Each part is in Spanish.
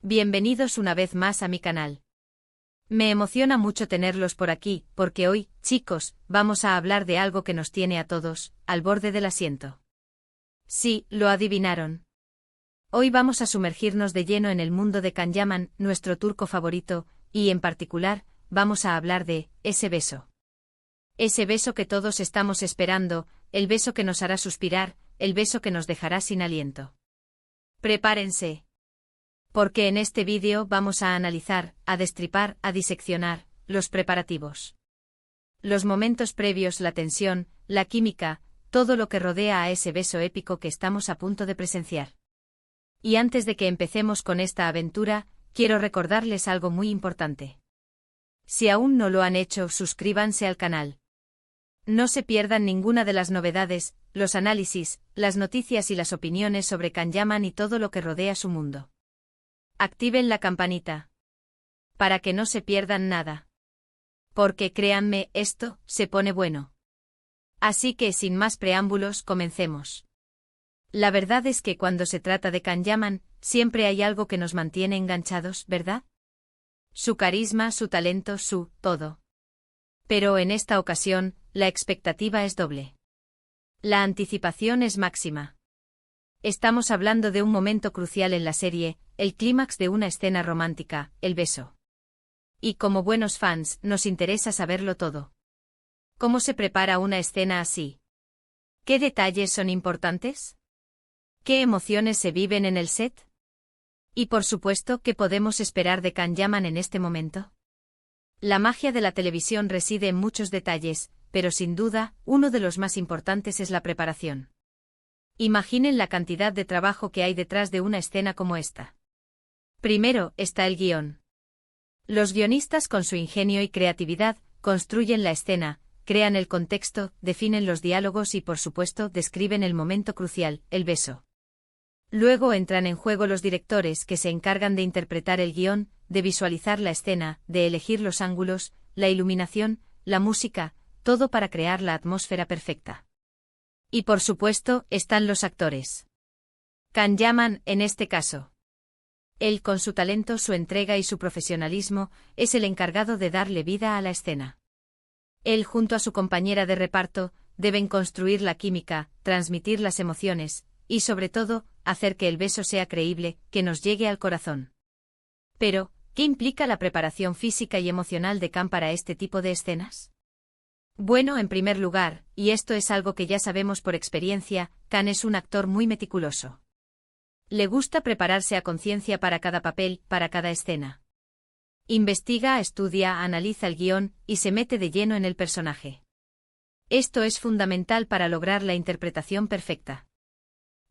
Bienvenidos una vez más a mi canal. Me emociona mucho tenerlos por aquí, porque hoy, chicos, vamos a hablar de algo que nos tiene a todos, al borde del asiento. Sí, lo adivinaron. Hoy vamos a sumergirnos de lleno en el mundo de Can Yaman, nuestro turco favorito, y en particular, vamos a hablar de ese beso. Ese beso que todos estamos esperando, el beso que nos hará suspirar, el beso que nos dejará sin aliento. Prepárense. Porque en este vídeo vamos a analizar, a destripar, a diseccionar, los preparativos. Los momentos previos, la tensión, la química, todo lo que rodea a ese beso épico que estamos a punto de presenciar. Y antes de que empecemos con esta aventura, quiero recordarles algo muy importante. Si aún no lo han hecho, suscríbanse al canal. No se pierdan ninguna de las novedades, los análisis, las noticias y las opiniones sobre Can Yaman y todo lo que rodea su mundo. Activen la campanita. Para que no se pierdan nada. Porque créanme, esto se pone bueno. Así que sin más preámbulos, comencemos. La verdad es que cuando se trata de Can Yaman, siempre hay algo que nos mantiene enganchados, ¿verdad? Su carisma, su talento, su todo. Pero en esta ocasión, la expectativa es doble. La anticipación es máxima. Estamos hablando de un momento crucial en la serie, el clímax de una escena romántica, el beso. Y como buenos fans, nos interesa saberlo todo. ¿Cómo se prepara una escena así? ¿Qué detalles son importantes? ¿Qué emociones se viven en el set? Y por supuesto, ¿qué podemos esperar de Can Yaman en este momento? La magia de la televisión reside en muchos detalles, pero sin duda, uno de los más importantes es la preparación. Imaginen la cantidad de trabajo que hay detrás de una escena como esta. Primero, está el guión. Los guionistas con su ingenio y creatividad, construyen la escena, crean el contexto, definen los diálogos y por supuesto describen el momento crucial, el beso. Luego entran en juego los directores que se encargan de interpretar el guión, de visualizar la escena, de elegir los ángulos, la iluminación, la música, todo para crear la atmósfera perfecta. Y por supuesto, están los actores. Can Yaman, en este caso. Él con su talento, su entrega y su profesionalismo, es el encargado de darle vida a la escena. Él junto a su compañera de reparto, deben construir la química, transmitir las emociones, y sobre todo, hacer que el beso sea creíble, que nos llegue al corazón. Pero, ¿qué implica la preparación física y emocional de Can para este tipo de escenas? Bueno, en primer lugar, y esto es algo que ya sabemos por experiencia, Can es un actor muy meticuloso. Le gusta prepararse a conciencia para cada papel, para cada escena. Investiga, estudia, analiza el guión, y se mete de lleno en el personaje. Esto es fundamental para lograr la interpretación perfecta.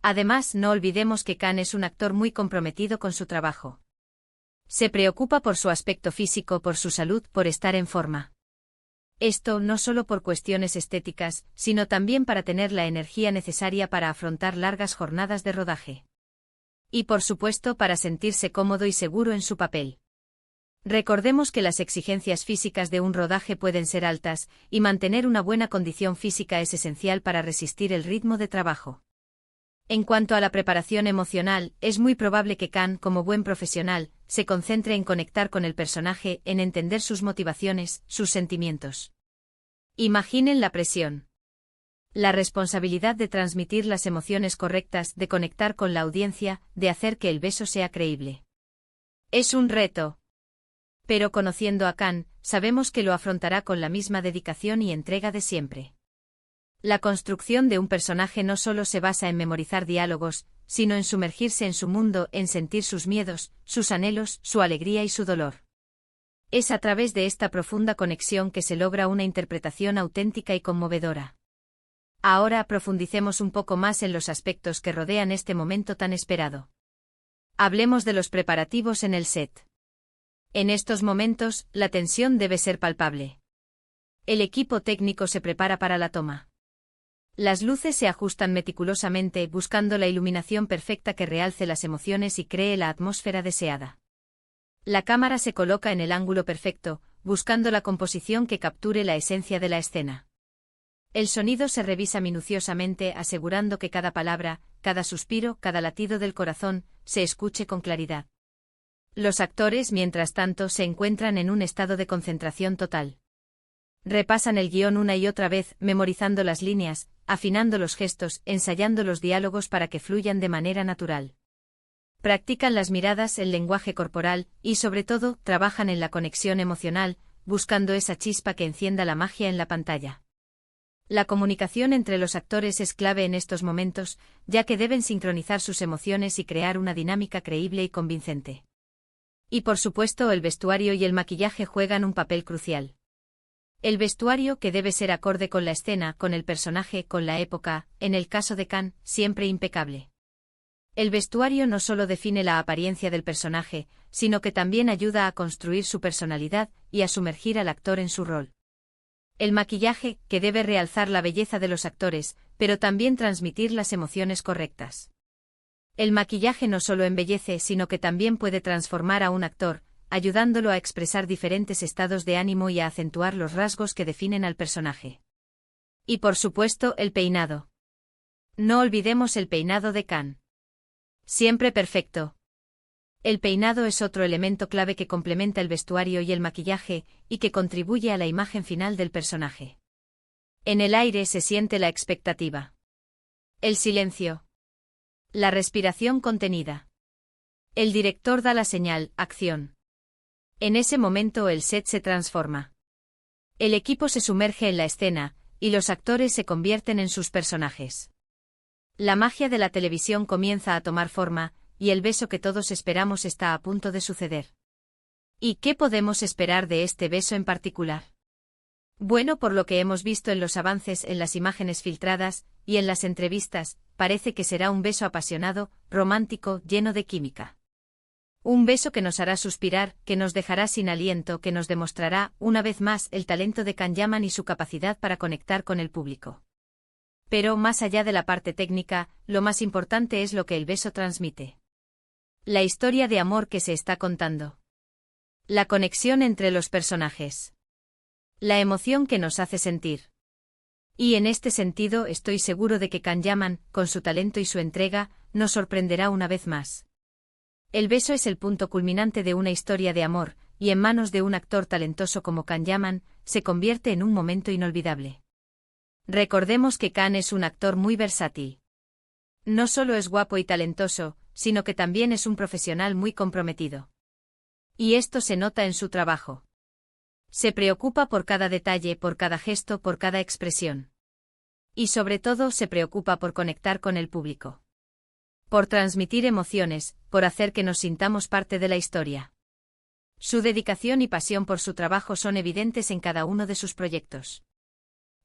Además, no olvidemos que Can es un actor muy comprometido con su trabajo. Se preocupa por su aspecto físico, por su salud, por estar en forma. Esto no solo por cuestiones estéticas, sino también para tener la energía necesaria para afrontar largas jornadas de rodaje. Y por supuesto para sentirse cómodo y seguro en su papel. Recordemos que las exigencias físicas de un rodaje pueden ser altas, y mantener una buena condición física es esencial para resistir el ritmo de trabajo. En cuanto a la preparación emocional, es muy probable que Can, como buen profesional, se concentre en conectar con el personaje, en entender sus motivaciones, sus sentimientos. Imaginen la presión. La responsabilidad de transmitir las emociones correctas, de conectar con la audiencia, de hacer que el beso sea creíble. Es un reto. Pero conociendo a Can, sabemos que lo afrontará con la misma dedicación y entrega de siempre. La construcción de un personaje no solo se basa en memorizar diálogos, sino en sumergirse en su mundo, en sentir sus miedos, sus anhelos, su alegría y su dolor. Es a través de esta profunda conexión que se logra una interpretación auténtica y conmovedora. Ahora profundicemos un poco más en los aspectos que rodean este momento tan esperado. Hablemos de los preparativos en el set. En estos momentos, la tensión debe ser palpable. El equipo técnico se prepara para la toma. Las luces se ajustan meticulosamente, buscando la iluminación perfecta que realce las emociones y cree la atmósfera deseada. La cámara se coloca en el ángulo perfecto, buscando la composición que capture la esencia de la escena. El sonido se revisa minuciosamente, asegurando que cada palabra, cada suspiro, cada latido del corazón, se escuche con claridad. Los actores, mientras tanto, se encuentran en un estado de concentración total. Repasan el guión una y otra vez, memorizando las líneas, afinando los gestos, ensayando los diálogos para que fluyan de manera natural. Practican las miradas, el lenguaje corporal, y sobre todo, trabajan en la conexión emocional, buscando esa chispa que encienda la magia en la pantalla. La comunicación entre los actores es clave en estos momentos, ya que deben sincronizar sus emociones y crear una dinámica creíble y convincente. Y por supuesto, el vestuario y el maquillaje juegan un papel crucial. El vestuario, que debe ser acorde con la escena, con el personaje, con la época, en el caso de Khan, siempre impecable. El vestuario no solo define la apariencia del personaje, sino que también ayuda a construir su personalidad y a sumergir al actor en su rol. El maquillaje, que debe realzar la belleza de los actores, pero también transmitir las emociones correctas. El maquillaje no solo embellece, sino que también puede transformar a un actor, ayudándolo a expresar diferentes estados de ánimo y a acentuar los rasgos que definen al personaje. Y por supuesto, el peinado. No olvidemos el peinado de Khan. Siempre perfecto. El peinado es otro elemento clave que complementa el vestuario y el maquillaje, y que contribuye a la imagen final del personaje. En el aire se siente la expectativa. El silencio. La respiración contenida. El director da la señal, acción. En ese momento el set se transforma. El equipo se sumerge en la escena, y los actores se convierten en sus personajes. La magia de la televisión comienza a tomar forma, y el beso que todos esperamos está a punto de suceder. ¿Y qué podemos esperar de este beso en particular? Bueno, por lo que hemos visto en los avances, en las imágenes filtradas, y en las entrevistas, parece que será un beso apasionado, romántico, lleno de química. Un beso que nos hará suspirar, que nos dejará sin aliento, que nos demostrará, una vez más, el talento de Can Yaman y su capacidad para conectar con el público. Pero, más allá de la parte técnica, lo más importante es lo que el beso transmite. La historia de amor que se está contando. La conexión entre los personajes. La emoción que nos hace sentir. Y en este sentido estoy seguro de que Can Yaman, con su talento y su entrega, nos sorprenderá una vez más. El beso es el punto culminante de una historia de amor, y en manos de un actor talentoso como Can Yaman, se convierte en un momento inolvidable. Recordemos que Khan es un actor muy versátil. No solo es guapo y talentoso, sino que también es un profesional muy comprometido. Y esto se nota en su trabajo. Se preocupa por cada detalle, por cada gesto, por cada expresión. Y sobre todo se preocupa por conectar con el público. Por transmitir emociones, por hacer que nos sintamos parte de la historia. Su dedicación y pasión por su trabajo son evidentes en cada uno de sus proyectos.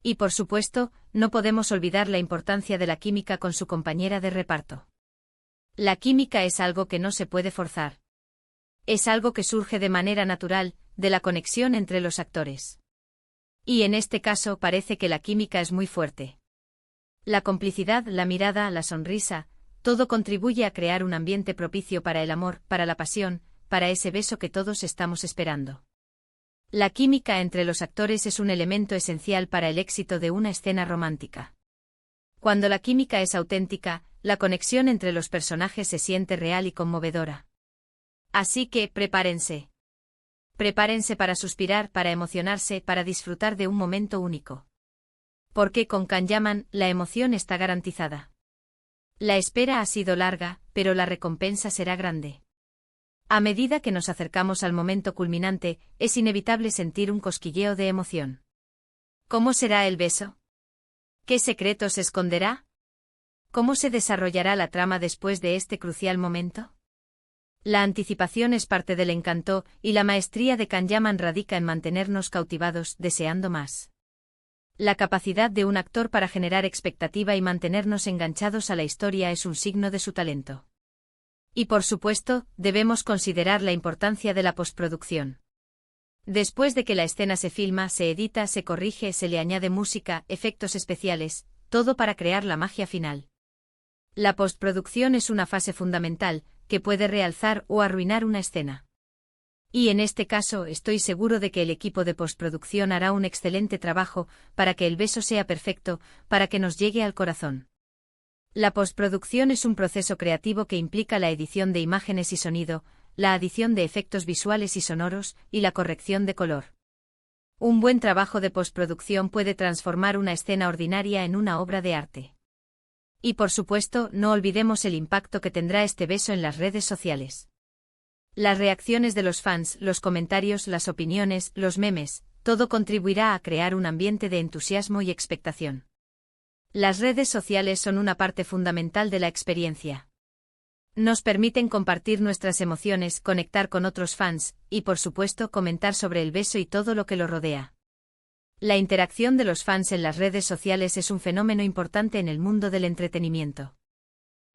Y por supuesto, no podemos olvidar la importancia de la química con su compañera de reparto. La química es algo que no se puede forzar. Es algo que surge de manera natural, de la conexión entre los actores. Y en este caso parece que la química es muy fuerte. La complicidad, la mirada, la sonrisa, todo contribuye a crear un ambiente propicio para el amor, para la pasión, para ese beso que todos estamos esperando. La química entre los actores es un elemento esencial para el éxito de una escena romántica. Cuando la química es auténtica, la conexión entre los personajes se siente real y conmovedora. Así que, prepárense. Prepárense para suspirar, para emocionarse, para disfrutar de un momento único. Porque con Can Yaman, la emoción está garantizada. La espera ha sido larga, pero la recompensa será grande. A medida que nos acercamos al momento culminante, es inevitable sentir un cosquilleo de emoción. ¿Cómo será el beso? ¿Qué secretos esconderá? ¿Cómo se desarrollará la trama después de este crucial momento? La anticipación es parte del encanto, y la maestría de Can Yaman radica en mantenernos cautivados, deseando más. La capacidad de un actor para generar expectativa y mantenernos enganchados a la historia es un signo de su talento. Y por supuesto, debemos considerar la importancia de la postproducción. Después de que la escena se filma, se edita, se corrige, se le añade música, efectos especiales, todo para crear la magia final. La postproducción es una fase fundamental, que puede realzar o arruinar una escena. Y en este caso estoy seguro de que el equipo de postproducción hará un excelente trabajo para que el beso sea perfecto, para que nos llegue al corazón. La postproducción es un proceso creativo que implica la edición de imágenes y sonido, la adición de efectos visuales y sonoros, y la corrección de color. Un buen trabajo de postproducción puede transformar una escena ordinaria en una obra de arte. Y por supuesto, no olvidemos el impacto que tendrá este beso en las redes sociales. Las reacciones de los fans, los comentarios, las opiniones, los memes, todo contribuirá a crear un ambiente de entusiasmo y expectación. Las redes sociales son una parte fundamental de la experiencia. Nos permiten compartir nuestras emociones, conectar con otros fans, y por supuesto comentar sobre el beso y todo lo que lo rodea. La interacción de los fans en las redes sociales es un fenómeno importante en el mundo del entretenimiento.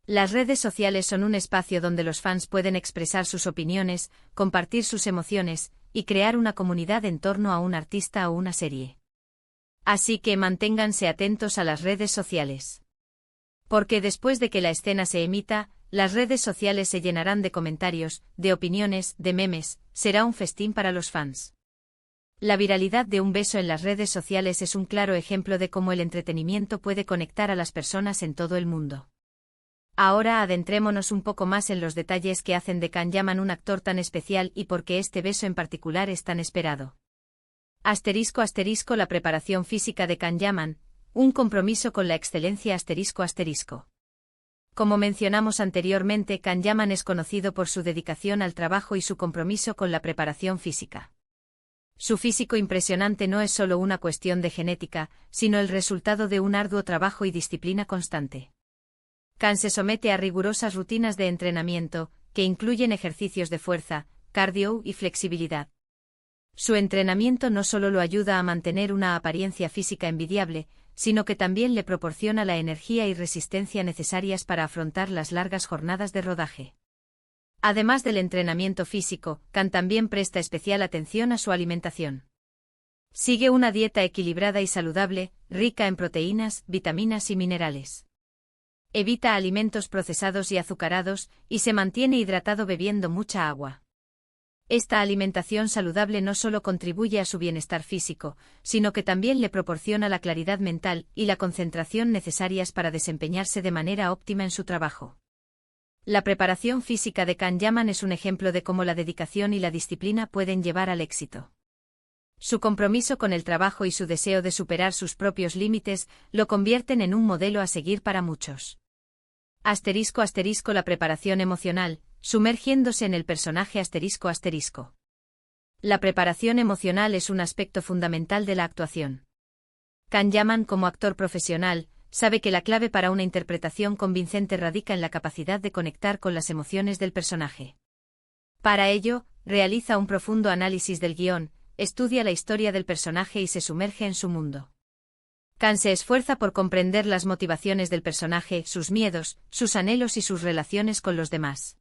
Las redes sociales son un espacio donde los fans pueden expresar sus opiniones, compartir sus emociones, y crear una comunidad en torno a un artista o una serie. Así que manténganse atentos a las redes sociales. Porque después de que la escena se emita, las redes sociales se llenarán de comentarios, de opiniones, de memes, será un festín para los fans. La viralidad de un beso en las redes sociales es un claro ejemplo de cómo el entretenimiento puede conectar a las personas en todo el mundo. Ahora adentrémonos un poco más en los detalles que hacen de Can Yaman un actor tan especial y por qué este beso en particular es tan esperado. ***, la preparación física de Can Yaman, un compromiso con la excelencia ***. Como mencionamos anteriormente, Can Yaman es conocido por su dedicación al trabajo y su compromiso con la preparación física. Su físico impresionante no es solo una cuestión de genética, sino el resultado de un arduo trabajo y disciplina constante. Can se somete a rigurosas rutinas de entrenamiento, que incluyen ejercicios de fuerza, cardio y flexibilidad. Su entrenamiento no solo lo ayuda a mantener una apariencia física envidiable, sino que también le proporciona la energía y resistencia necesarias para afrontar las largas jornadas de rodaje. Además del entrenamiento físico, Can también presta especial atención a su alimentación. Sigue una dieta equilibrada y saludable, rica en proteínas, vitaminas y minerales. Evita alimentos procesados y azucarados, y se mantiene hidratado bebiendo mucha agua. Esta alimentación saludable no solo contribuye a su bienestar físico, sino que también le proporciona la claridad mental y la concentración necesarias para desempeñarse de manera óptima en su trabajo. La preparación física de Can Yaman es un ejemplo de cómo la dedicación y la disciplina pueden llevar al éxito. Su compromiso con el trabajo y su deseo de superar sus propios límites lo convierten en un modelo a seguir para muchos. ***, la preparación emocional, sumergiéndose en el personaje ***. La preparación emocional es un aspecto fundamental de la actuación. Can Yaman, como actor profesional, sabe que la clave para una interpretación convincente radica en la capacidad de conectar con las emociones del personaje. Para ello, realiza un profundo análisis del guión, estudia la historia del personaje y se sumerge en su mundo. Can se esfuerza por comprender las motivaciones del personaje, sus miedos, sus anhelos y sus relaciones con los demás.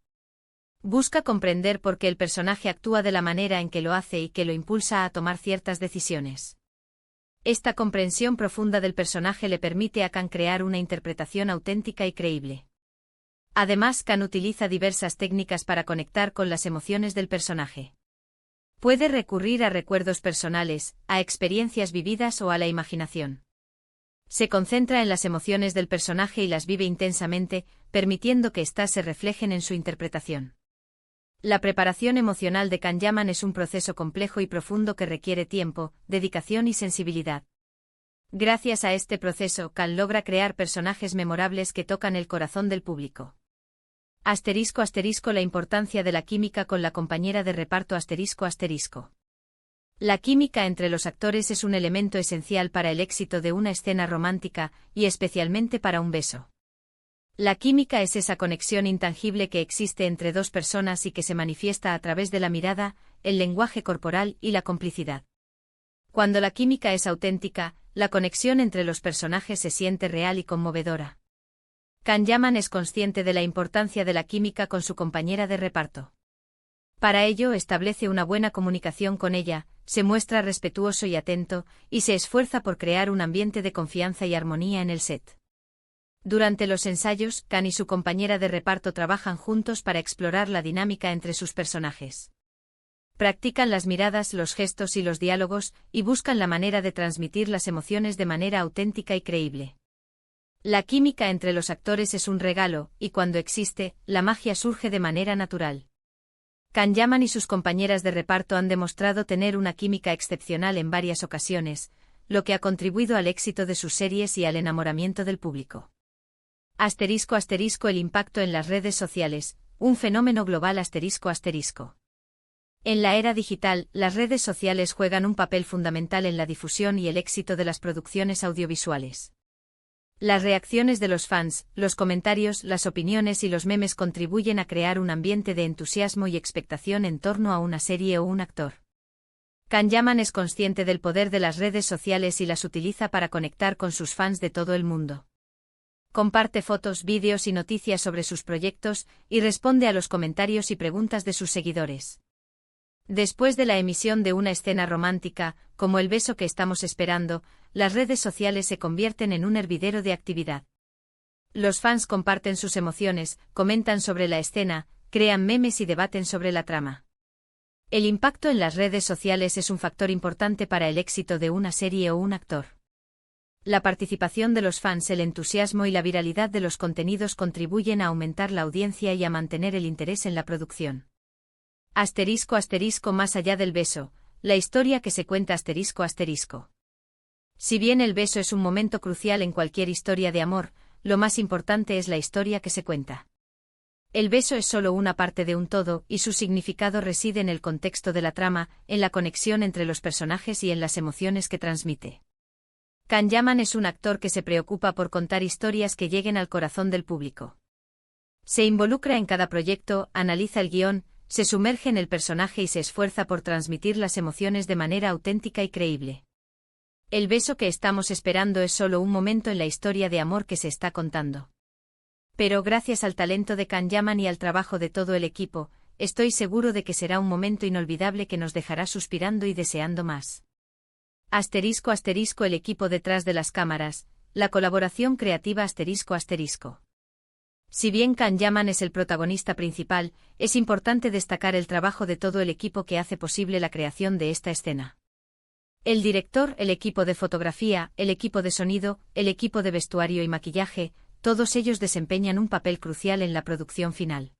Busca comprender por qué el personaje actúa de la manera en que lo hace y que lo impulsa a tomar ciertas decisiones. Esta comprensión profunda del personaje le permite a Can crear una interpretación auténtica y creíble. Además, Can utiliza diversas técnicas para conectar con las emociones del personaje. Puede recurrir a recuerdos personales, a experiencias vividas o a la imaginación. Se concentra en las emociones del personaje y las vive intensamente, permitiendo que éstas se reflejen en su interpretación. La preparación emocional de Can Yaman es un proceso complejo y profundo que requiere tiempo, dedicación y sensibilidad. Gracias a este proceso, Can logra crear personajes memorables que tocan el corazón del público. ***, la importancia de la química con la compañera de reparto ***. La química entre los actores es un elemento esencial para el éxito de una escena romántica, y especialmente para un beso. La química es esa conexión intangible que existe entre dos personas y que se manifiesta a través de la mirada, el lenguaje corporal y la complicidad. Cuando la química es auténtica, la conexión entre los personajes se siente real y conmovedora. Can Yaman es consciente de la importancia de la química con su compañera de reparto. Para ello establece una buena comunicación con ella, se muestra respetuoso y atento, y se esfuerza por crear un ambiente de confianza y armonía en el set. Durante los ensayos, Can y su compañera de reparto trabajan juntos para explorar la dinámica entre sus personajes. Practican las miradas, los gestos y los diálogos, y buscan la manera de transmitir las emociones de manera auténtica y creíble. La química entre los actores es un regalo, y cuando existe, la magia surge de manera natural. Can Yaman y sus compañeras de reparto han demostrado tener una química excepcional en varias ocasiones, lo que ha contribuido al éxito de sus series y al enamoramiento del público. *** El impacto en las redes sociales, un fenómeno global. *** En la era digital, las redes sociales juegan un papel fundamental en la difusión y el éxito de las producciones audiovisuales. Las reacciones de los fans, los comentarios, las opiniones y los memes contribuyen a crear un ambiente de entusiasmo y expectación en torno a una serie o un actor. Can Yaman es consciente del poder de las redes sociales y las utiliza para conectar con sus fans de todo el mundo. Comparte fotos, vídeos y noticias sobre sus proyectos, y responde a los comentarios y preguntas de sus seguidores. Después de la emisión de una escena romántica, como el beso que estamos esperando, las redes sociales se convierten en un hervidero de actividad. Los fans comparten sus emociones, comentan sobre la escena, crean memes y debaten sobre la trama. El impacto en las redes sociales es un factor importante para el éxito de una serie o un actor. La participación de los fans, el entusiasmo y la viralidad de los contenidos contribuyen a aumentar la audiencia y a mantener el interés en la producción. *** Más allá del beso, la historia que se cuenta. *** Si bien el beso es un momento crucial en cualquier historia de amor, lo más importante es la historia que se cuenta. El beso es solo una parte de un todo, y su significado reside en el contexto de la trama, en la conexión entre los personajes y en las emociones que transmite. Can Yaman es un actor que se preocupa por contar historias que lleguen al corazón del público. Se involucra en cada proyecto, analiza el guión, se sumerge en el personaje y se esfuerza por transmitir las emociones de manera auténtica y creíble. El beso que estamos esperando es solo un momento en la historia de amor que se está contando. Pero gracias al talento de Can Yaman y al trabajo de todo el equipo, estoy seguro de que será un momento inolvidable que nos dejará suspirando y deseando más. *** El equipo detrás de las cámaras, la colaboración creativa. *** Si bien Can Yaman es el protagonista principal, es importante destacar el trabajo de todo el equipo que hace posible la creación de esta escena. El director, el equipo de fotografía, el equipo de sonido, el equipo de vestuario y maquillaje, todos ellos desempeñan un papel crucial en la producción final.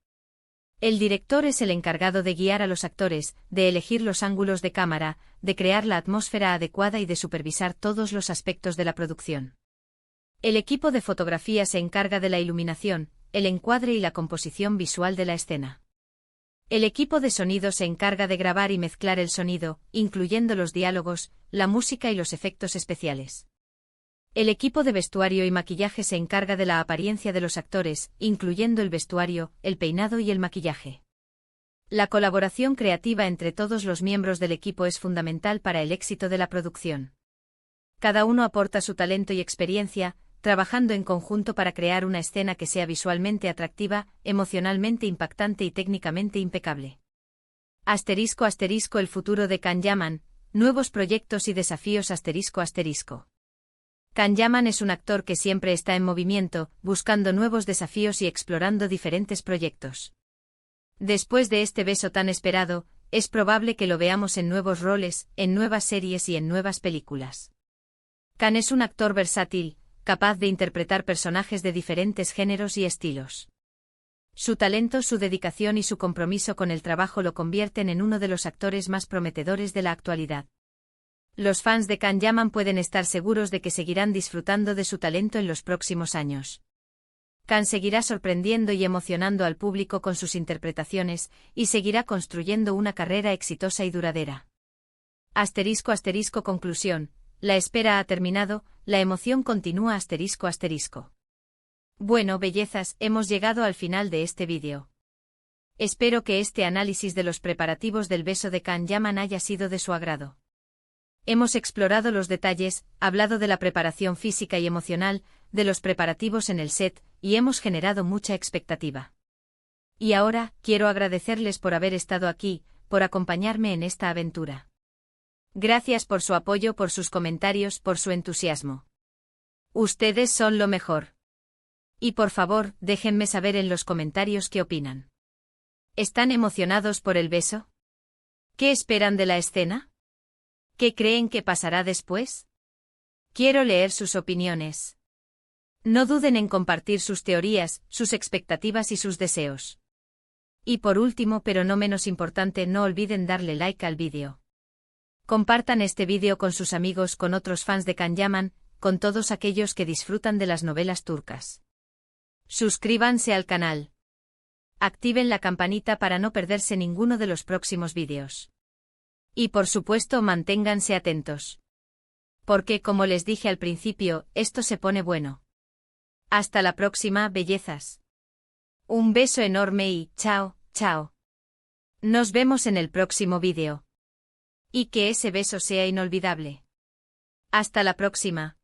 El director es el encargado de guiar a los actores, de elegir los ángulos de cámara, de crear la atmósfera adecuada y de supervisar todos los aspectos de la producción. El equipo de fotografía se encarga de la iluminación, el encuadre y la composición visual de la escena. El equipo de sonido se encarga de grabar y mezclar el sonido, incluyendo los diálogos, la música y los efectos especiales. El equipo de vestuario y maquillaje se encarga de la apariencia de los actores, incluyendo el vestuario, el peinado y el maquillaje. La colaboración creativa entre todos los miembros del equipo es fundamental para el éxito de la producción. Cada uno aporta su talento y experiencia, trabajando en conjunto para crear una escena que sea visualmente atractiva, emocionalmente impactante y técnicamente impecable. *** El futuro de Can Yaman, nuevos proyectos y desafíos. *** Can Yaman es un actor que siempre está en movimiento, buscando nuevos desafíos y explorando diferentes proyectos. Después de este beso tan esperado, es probable que lo veamos en nuevos roles, en nuevas series y en nuevas películas. Can es un actor versátil, capaz de interpretar personajes de diferentes géneros y estilos. Su talento, su dedicación y su compromiso con el trabajo lo convierten en uno de los actores más prometedores de la actualidad. Los fans de Can Yaman pueden estar seguros de que seguirán disfrutando de su talento en los próximos años. Can seguirá sorprendiendo y emocionando al público con sus interpretaciones, y seguirá construyendo una carrera exitosa y duradera. *** Conclusión. La espera ha terminado, la emoción continúa. *** Bueno, bellezas, hemos llegado al final de este vídeo. Espero que este análisis de los preparativos del beso de Can Yaman haya sido de su agrado. Hemos explorado los detalles, hablado de la preparación física y emocional, de los preparativos en el set, y hemos generado mucha expectativa. Y ahora, quiero agradecerles por haber estado aquí, por acompañarme en esta aventura. Gracias por su apoyo, por sus comentarios, por su entusiasmo. Ustedes son lo mejor. Y por favor, déjenme saber en los comentarios qué opinan. ¿Están emocionados por el beso? ¿Qué esperan de la escena? ¿Qué creen que pasará después? Quiero leer sus opiniones. No duden en compartir sus teorías, sus expectativas y sus deseos. Y por último pero no menos importante, no olviden darle like al vídeo. Compartan este vídeo con sus amigos, con otros fans de Can Yaman, con todos aquellos que disfrutan de las novelas turcas. Suscríbanse al canal. Activen la campanita para no perderse ninguno de los próximos vídeos. Y por supuesto manténganse atentos. Porque como les dije al principio, esto se pone bueno. Hasta la próxima, bellezas. Un beso enorme y chao, chao. Nos vemos en el próximo vídeo. Y que ese beso sea inolvidable. Hasta la próxima.